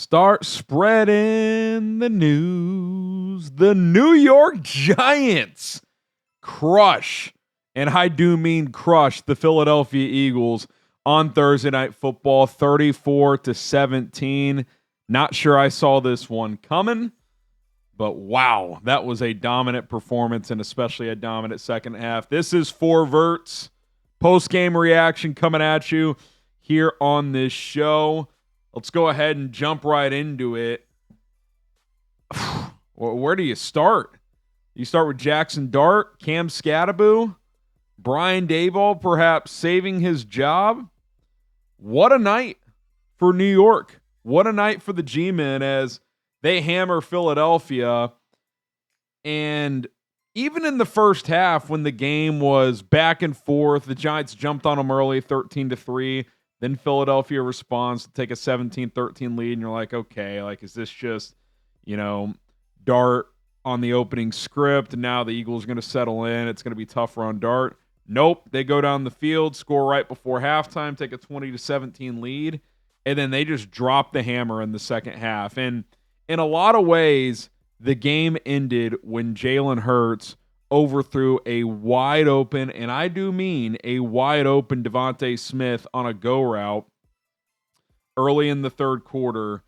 Start spreading the news. The New York Giants crush, and I do mean crush, the Philadelphia Eagles on Thursday Night Football, 34-17. Not sure I saw this one coming, but wow, that was a dominant performance and especially a dominant second half. This is for Verts. Post-game reaction coming at you here on this show. Let's go ahead and jump right into it. Where do you start? You start with Jaxson Dart, Cam Skattebo, Brian Daboll perhaps saving his job. What a night for New York. What a night for the G-Men as they hammer Philadelphia. And even in the first half when the game was back and forth, the Giants jumped on them early, 13-3. Then Philadelphia responds to take a 17-13 lead, and you're like, okay, like, is this just, Dart on the opening script, and now the Eagles are going to settle in. It's going to be tougher on Dart. Nope, they go down the field, score right before halftime, take a 20-17 lead, and then they just drop the hammer in the second half. And in a lot of ways, the game ended when Jalen Hurts overthrew a wide open, and I do mean a wide open DeVonta Smith on a go route early in the third quarter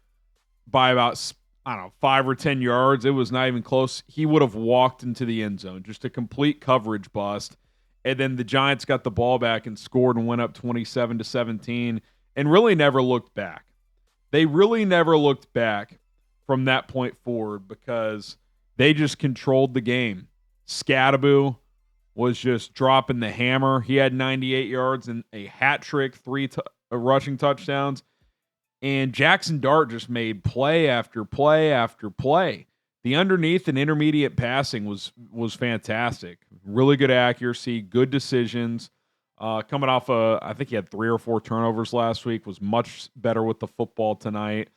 by about, 5 or 10 yards. It was not even close. He would have walked into the end zone, just a complete coverage bust. And then the Giants got the ball back and scored and went up 27-17 and really never looked back. They really never looked back from that point forward because they just controlled the game. Skattebo was just dropping the hammer. He had 98 yards and a hat trick, 3 rushing touchdowns. And Jaxson Dart just made play after play after play. The underneath and intermediate passing was fantastic. Really good accuracy, good decisions. Coming off I think he had 3 or 4 turnovers last week, was much better with the football tonight.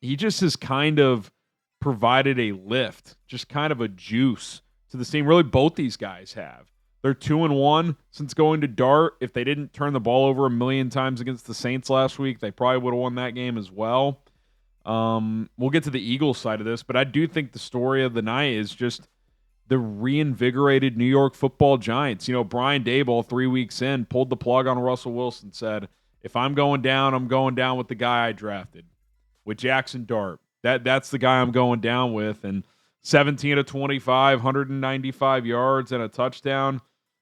He just has kind of provided a lift, just kind of a juice to the team. Really, both these guys have. They're 2-1 since going to Dart. If they didn't turn the ball over a million times against the Saints last week, they probably would have won that game as well. We'll get to the Eagles side of this, but I do think the story of the night is just the reinvigorated New York Football Giants. Brian Daboll, 3 weeks in, pulled the plug on Russell Wilson, said, if I'm going down, I'm going down with the guy I drafted, with Jaxson Dart. That's the guy I'm going down with. And 17-25, 195 yards and a touchdown.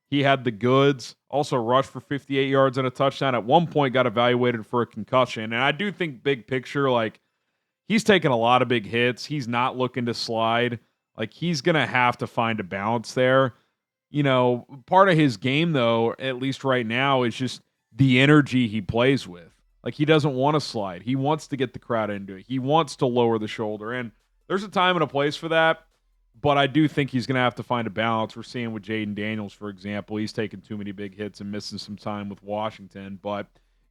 He had the goods. Also rushed for 58 yards and a touchdown. At one point got evaluated for a concussion. And I do think big picture, he's taken a lot of big hits. He's not looking to slide. He's going to have to find a balance there. Part of his game, though, at least right now, is just the energy he plays with. He doesn't want to slide. He wants to get the crowd into it. He wants to lower the shoulder. And there's a time and a place for that, but I do think he's going to have to find a balance. We're seeing with Jaden Daniels, for example. He's taking too many big hits and missing some time with Washington. But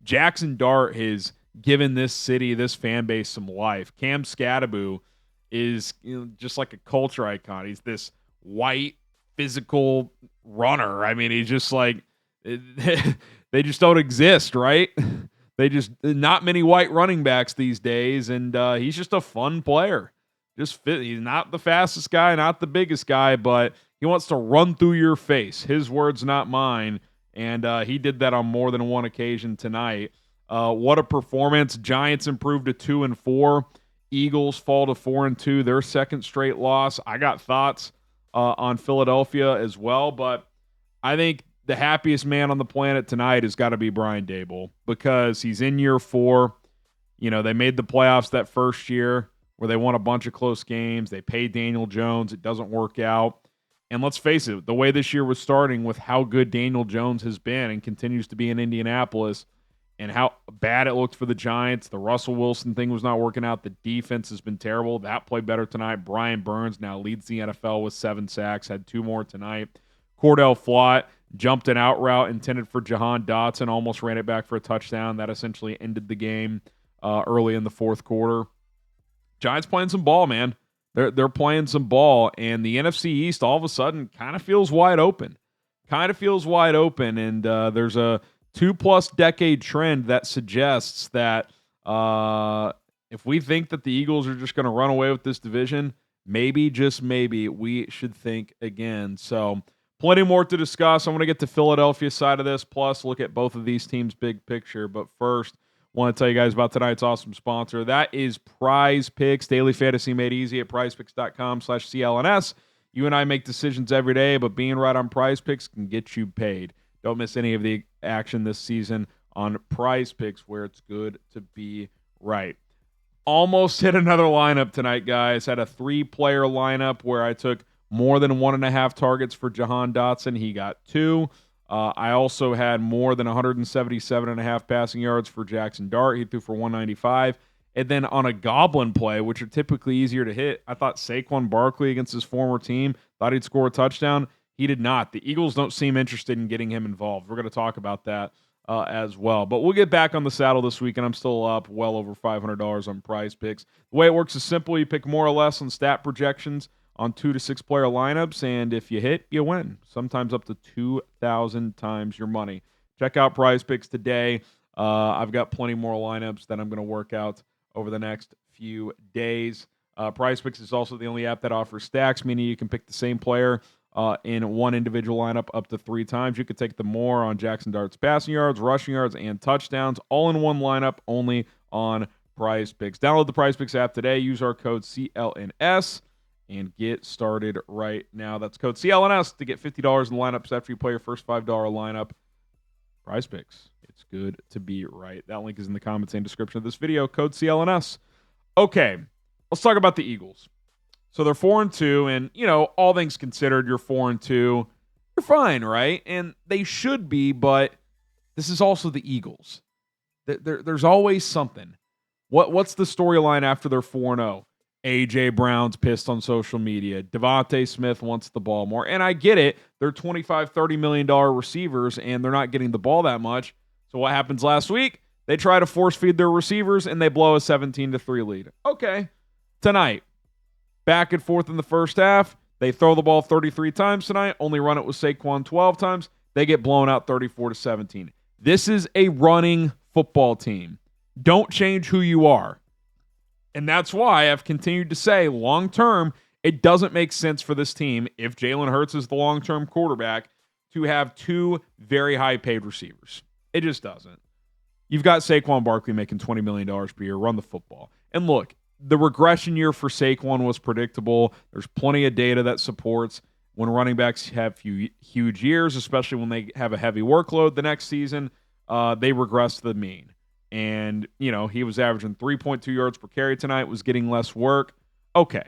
Jaxson Dart has given this city, this fan base, some life. Cam Skattebo is just like a culture icon. He's this white, physical runner. I mean, he's just they just don't exist, right? Not many white running backs these days, and he's just a fun player. He's not the fastest guy, not the biggest guy, but he wants to run through your face. His words, not mine, and he did that on more than one occasion tonight. What a performance. Giants improved to 2-4. Eagles fall to 4-2, their second straight loss. I got thoughts on Philadelphia as well, but I think the happiest man on the planet tonight has got to be Brian Daboll because he's in year 4. They made the playoffs that first year where they won a bunch of close games. They paid Daniel Jones. It doesn't work out. And let's face it, the way this year was starting with how good Daniel Jones has been and continues to be in Indianapolis and how bad it looked for the Giants. The Russell Wilson thing was not working out. The defense has been terrible. That played better tonight. Brian Burns now leads the NFL with 7 sacks, had 2 more tonight. Cordell Flott jumped an out route intended for Jahan Dotson, almost ran it back for a touchdown. That essentially ended the game early in the fourth quarter. Giants playing some ball, man. They're playing some ball, and the NFC East all of a sudden kind of feels wide open. And there's a 2+ decade trend that suggests that if we think that the Eagles are just going to run away with this division, maybe, just maybe, we should think again. So plenty more to discuss. I want to get to Philadelphia's side of this, plus look at both of these teams' big picture. But first, I want to tell you guys about tonight's awesome sponsor. That is Prize Picks, daily fantasy made easy at prizepicks.com/CLNS. You and I make decisions every day, but being right on Prize Picks can get you paid. Don't miss any of the action this season on Prize Picks, where it's good to be right. Almost hit another lineup tonight, guys. Had a 3-player lineup where I took more than 1.5 targets for Jahan Dotson. He got 2. I also had more than 177.5 passing yards for Jaxson Dart. He threw for 195. And then on a goblin play, which are typically easier to hit, I thought Saquon Barkley against his former team, thought he'd score a touchdown. He did not. The Eagles don't seem interested in getting him involved. We're going to talk about that as well. But we'll get back on the saddle this week, and I'm still up well over $500 on Prize Picks. The way it works is simple. You pick more or less on stat projections on 2 to 6 player lineups, and if you hit, you win. Sometimes up to 2,000 times your money. Check out Prize Picks today. I've got plenty more lineups that I'm going to work out over the next few days. Prize Picks is also the only app that offers stacks, meaning you can pick the same player in one individual lineup up to 3 times. You could take the more on Jaxson Dart's passing yards, rushing yards, and touchdowns, all in one lineup, only on Prize Picks. Download the Prize Picks app today. Use our code CLNS and get started right now. That's code CLNS to get $50 in lineups after you play your first $5 lineup. Prize Picks. It's good to be right. That link is in the comments and description of this video. Code CLNS. Okay, let's talk about the Eagles. So they're 4-2, and, you know, all things considered, you're 4-2. You're fine, right? And they should be, but this is also the Eagles. There's always something. What's the storyline after they're 4-0? A.J. Brown's pissed on social media. DeVonta Smith wants the ball more. And I get it. They're $25, $30 million receivers, and they're not getting the ball that much. So what happens last week? They try to force feed their receivers, and they blow a 17-3 lead. Okay. Tonight, back and forth in the first half. They throw the ball 33 times tonight, only run it with Saquon 12 times. They get blown out 34-17. This is a running football team. Don't change who you are. And that's why I've continued to say long-term, it doesn't make sense for this team, if Jalen Hurts is the long-term quarterback, to have 2 very high-paid receivers. It just doesn't. You've got Saquon Barkley making $20 million per year. Run the football. And look, the regression year for Saquon was predictable. There's plenty of data that supports when running backs have huge years, especially when they have a heavy workload the next season, they regress to the mean. And, you know, he was averaging 3.2 yards per carry tonight, was getting less work. Okay.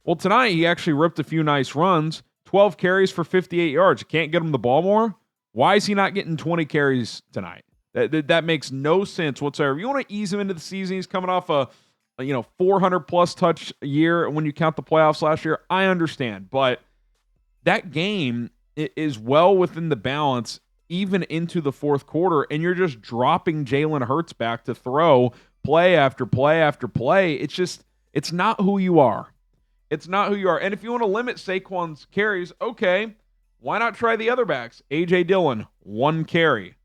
Well, tonight he actually ripped a few nice runs, 12 carries for 58 yards. You can't get him the ball more? Why is he not getting 20 carries tonight? That makes no sense whatsoever. You want to ease him into the season. He's coming off a 400-plus touch year when you count the playoffs last year. I understand, but that game is well within the balance even into the fourth quarter, and you're just dropping Jalen Hurts back to throw play after play after play. It's not who you are. It's not who you are. And if you want to limit Saquon's carries, okay, why not try the other backs? A.J. Dillon, 1 carry.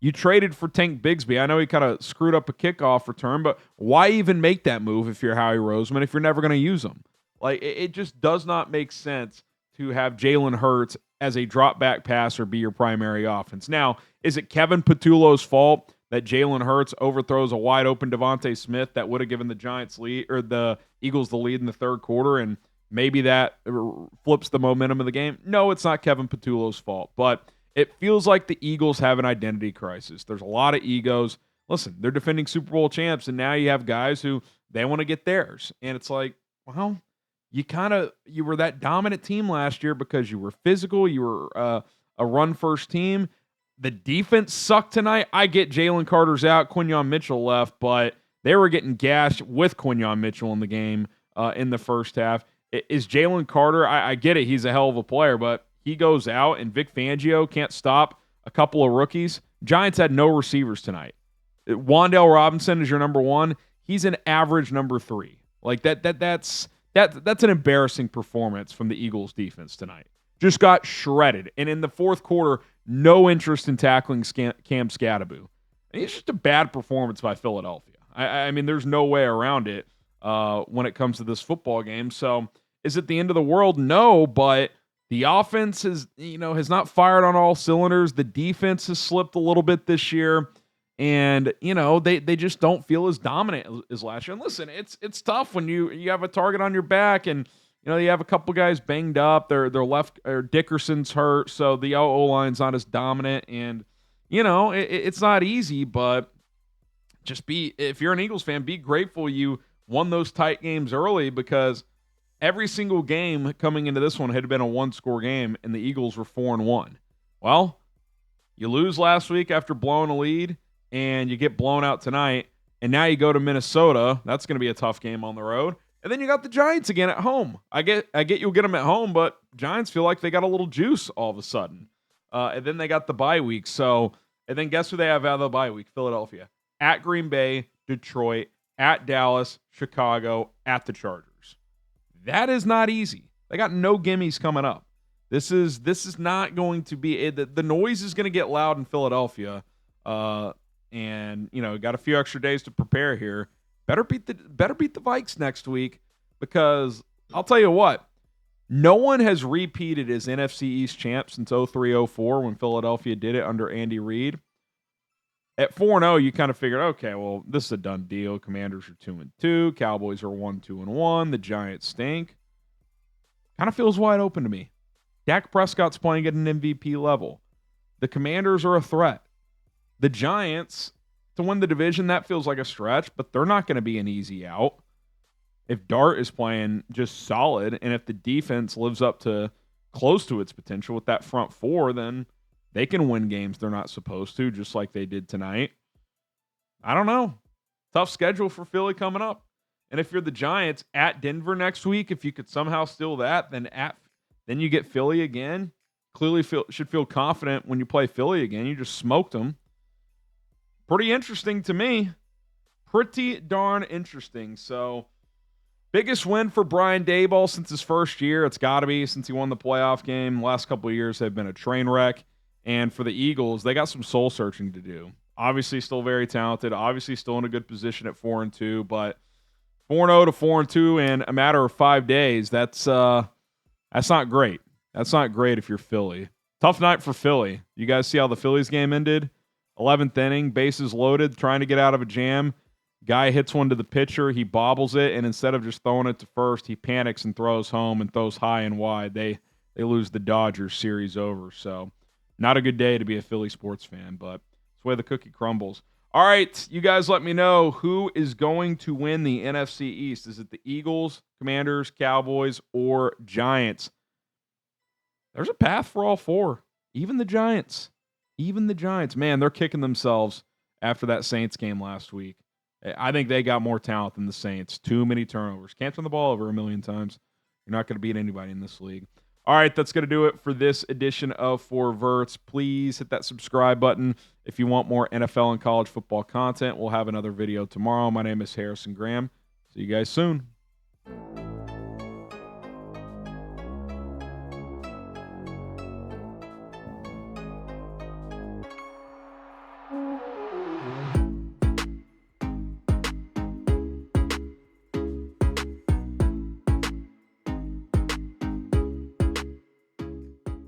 You traded for Tank Bigsby. I know he kind of screwed up a kickoff return, but why even make that move if you're Howie Roseman if you're never going to use him? Like, it just does not make sense to have Jalen Hurts as a drop-back passer be your primary offense. Now, is it Kevin Patullo's fault that Jalen Hurts overthrows a wide-open DeVonta Smith that would have given the Giants lead or the Eagles the lead in the third quarter, and maybe that flips the momentum of the game? No, it's not Kevin Patullo's fault, but it feels like the Eagles have an identity crisis. There's a lot of egos. Listen, they're defending Super Bowl champs, and now you have guys who they want to get theirs, and it's like, well, you were that dominant team last year because you were physical. You were a run-first team. The defense sucked tonight. I get Jalen Carter's out. Quinyon Mitchell left, but they were getting gashed with Quinyon Mitchell in the game in the first half. Is Jalen Carter, I get it, he's a hell of a player, but he goes out and Vic Fangio can't stop a couple of rookies. Giants had no receivers tonight. Wan'Dale Robinson is your number 1. He's an average number 3. Like that's an embarrassing performance from the Eagles defense tonight. Just got shredded. And in the fourth quarter, no interest in tackling Cam Skattebo. And it's just a bad performance by Philadelphia. I mean, there's no way around it when it comes to this football game. So is it the end of the world? No, but the offense has not fired on all cylinders. The defense has slipped a little bit this year. And, they just don't feel as dominant as last year. And listen, it's tough when you have a target on your back and, you have a couple guys banged up. Their left or Dickerson's hurt, so the O-line's not as dominant. And, it's not easy, but if you're an Eagles fan, be grateful you won those tight games early, because every single game coming into this one had been a one-score game, and the Eagles were 4-1. Well, you lose last week after blowing a lead, and you get blown out tonight, and now you go to Minnesota. That's going to be a tough game on the road. And then you got the Giants again at home. I get you'll get them at home, but Giants feel like they got a little juice all of a sudden. And then they got the bye week. And then guess who they have out of the bye week? Philadelphia. At Green Bay, Detroit, at Dallas, Chicago, at the Chargers. That is not easy. They got no gimmies coming up. This is not going to be the noise is going to get loud in Philadelphia. And got a few extra days to prepare here. Better beat the Vikes next week, because I'll tell you what, no one has repeated as NFC East champ since 03-04 when Philadelphia did it under Andy Reid. At 4-0, you kind of figured, okay, well, this is a done deal. Commanders are 2-2, Cowboys are 1-2-1, the Giants stink. Kind of feels wide open to me. Dak Prescott's playing at an MVP level. The Commanders are a threat. The Giants, to win the division, that feels like a stretch, but they're not going to be an easy out. If Dart is playing just solid, and if the defense lives up to close to its potential with that front four, then they can win games they're not supposed to, just like they did tonight. I don't know. Tough schedule for Philly coming up. And if you're the Giants, at Denver next week, if you could somehow steal that, then you get Philly again. Clearly should feel confident when you play Philly again. You just smoked them. Pretty interesting to me. Pretty darn interesting. So, biggest win for Brian Daboll since his first year. It's got to be since he won the playoff game. The last couple of years have been a train wreck. And for the Eagles, they got some soul searching to do. Obviously, still very talented. Obviously, still in a good position at 4-2. But 4-0 to 4-2 in a matter of 5 days. That's not great. That's not great if you're Philly. Tough night for Philly. You guys see how the Phillies game ended? 11th inning, bases loaded, trying to get out of a jam. Guy hits one to the pitcher. He bobbles it, and instead of just throwing it to first, he panics and throws home and throws high and wide. They lose the Dodgers series over. So not a good day to be a Philly sports fan, but it's the way the cookie crumbles. All right, you guys let me know who is going to win the NFC East. Is it the Eagles, Commanders, Cowboys, or Giants? There's a path for all four, even the Giants. Even the Giants, man, they're kicking themselves after that Saints game last week. I think they got more talent than the Saints. Too many turnovers. Can't turn the ball over a million times. You're not going to beat anybody in this league. All right, that's going to do it for this edition of For Verts. Please hit that subscribe button if you want more NFL and college football content. We'll have another video tomorrow. My name is Harrison Graham. See you guys soon.